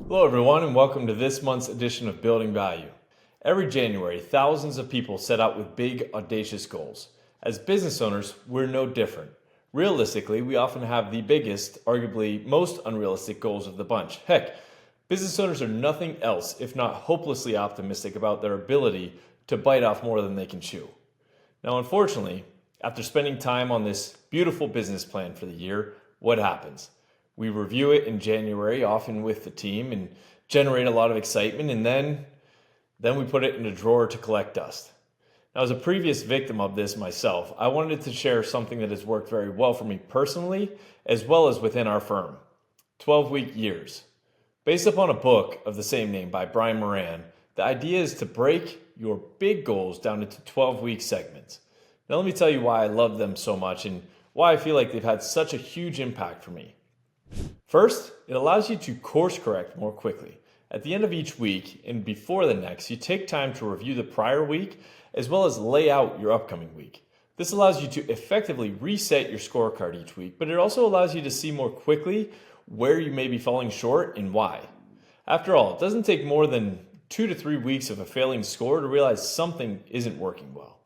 Hello everyone and welcome to this month's edition of Building Value. Every January, thousands of people set out with big, audacious goals. As business owners, we're no different. Realistically, we often have the biggest, arguably most unrealistic goals of the bunch. Heck, business owners are nothing else if not hopelessly optimistic about their ability to bite off more than they can chew. Now, unfortunately, after spending time on this beautiful business plan for the year, what happens? We review it in January, often with the team, and generate a lot of excitement, and then we put it in a drawer to collect dust. Now, as a previous victim of this myself, I wanted to share something that has worked very well for me personally, as well as within our firm. 12-week years. Based upon a book of the same name by Brian Moran, the idea is to break your big goals down into 12-week segments. Now, let me tell you why I love them so much and why I feel like they've had such a huge impact for me. First, it allows you to course correct more quickly. At the end of each week and before the next, you take time to review the prior week as well as lay out your upcoming week. This allows you to effectively reset your scorecard each week, but it also allows you to see more quickly where you may be falling short and why. After all, it doesn't take more than 2 to 3 weeks of a failing score to realize something isn't working well.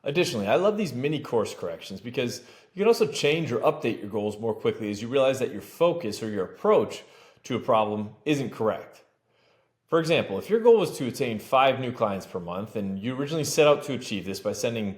Additionally, I love these mini course corrections because you can also change or update your goals more quickly as you realize that your focus or your approach to a problem isn't correct. For example, if your goal was to attain 5 new clients per month and you originally set out to achieve this by sending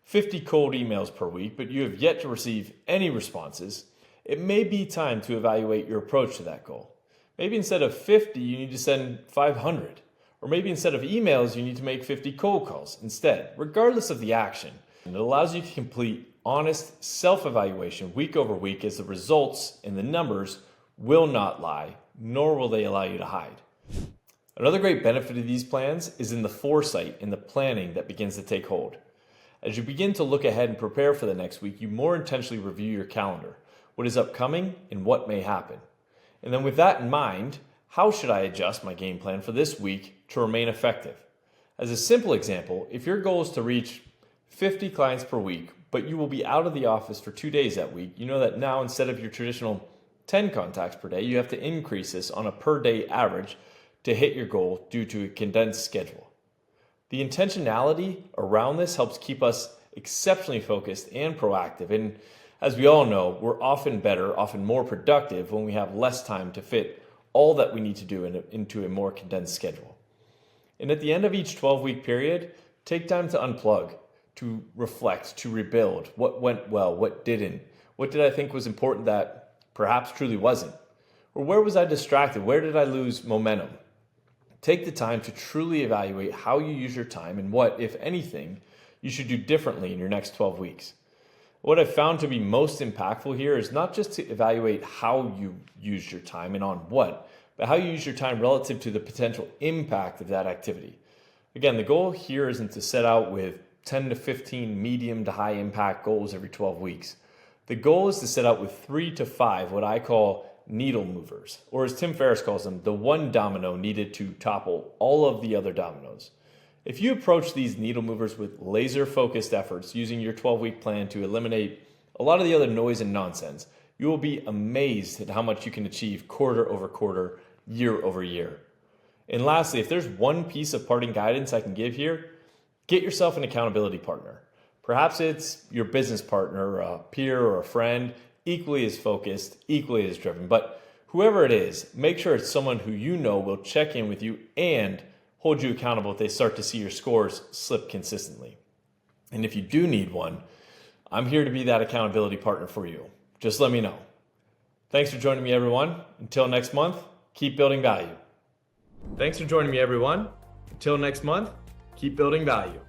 50 cold emails per week, but you have yet to receive any responses, it may be time to evaluate your approach to that goal. Maybe instead of 50, you need to send 500. Or maybe instead of emails, you need to make 50 cold calls instead, regardless of the action. And it allows you to complete honest self-evaluation week over week, as the results and the numbers will not lie, nor will they allow you to hide. Another great benefit of these plans is in the foresight and the planning that begins to take hold. As you begin to look ahead and prepare for the next week, you more intentionally review your calendar, what is upcoming and what may happen. And then with that in mind, how should I adjust my game plan for this week to remain effective? As a simple example, if your goal is to reach 50 clients per week, but you will be out of the office for 2 days that week, you know that now instead of your traditional 10 contacts per day, you have to increase this on a per day average to hit your goal due to a condensed schedule. The intentionality around this helps keep us exceptionally focused and proactive. And as we all know, we're often better, often more productive when we have less time to fit all that we need to do into a more condensed schedule. And at the end of each 12-week period, take time to unplug, to reflect, to rebuild. What went well, what didn't? What did I think was important that perhaps truly wasn't? Or where was I distracted? Where did I lose momentum? Take the time to truly evaluate how you use your time and what, if anything, you should do differently in your next 12 weeks. What I've found to be most impactful here is not just to evaluate how you use your time and on what, but how you use your time relative to the potential impact of that activity. Again, the goal here isn't to set out with 10 to 15 medium to high impact goals every 12 weeks. The goal is to set out with 3 to 5 what I call needle movers, or as Tim Ferriss calls them, the one domino needed to topple all of the other dominoes. If you approach these needle movers with laser-focused efforts using your 12-week plan to eliminate a lot of the other noise and nonsense, you will be amazed at how much you can achieve quarter over quarter, year over year. And lastly, if there's one piece of parting guidance I can give here, get yourself an accountability partner. Perhaps it's your business partner, a peer, or a friend, equally as focused, equally as driven. But whoever it is, make sure it's someone who you know will check in with you and hold you accountable if they start to see your scores slip consistently. And if you do need one, I'm here to be that accountability partner for you. Just let me know. Thanks for joining me, everyone. Until next month, keep building value. Thanks for joining me, everyone. Until next month, keep building value.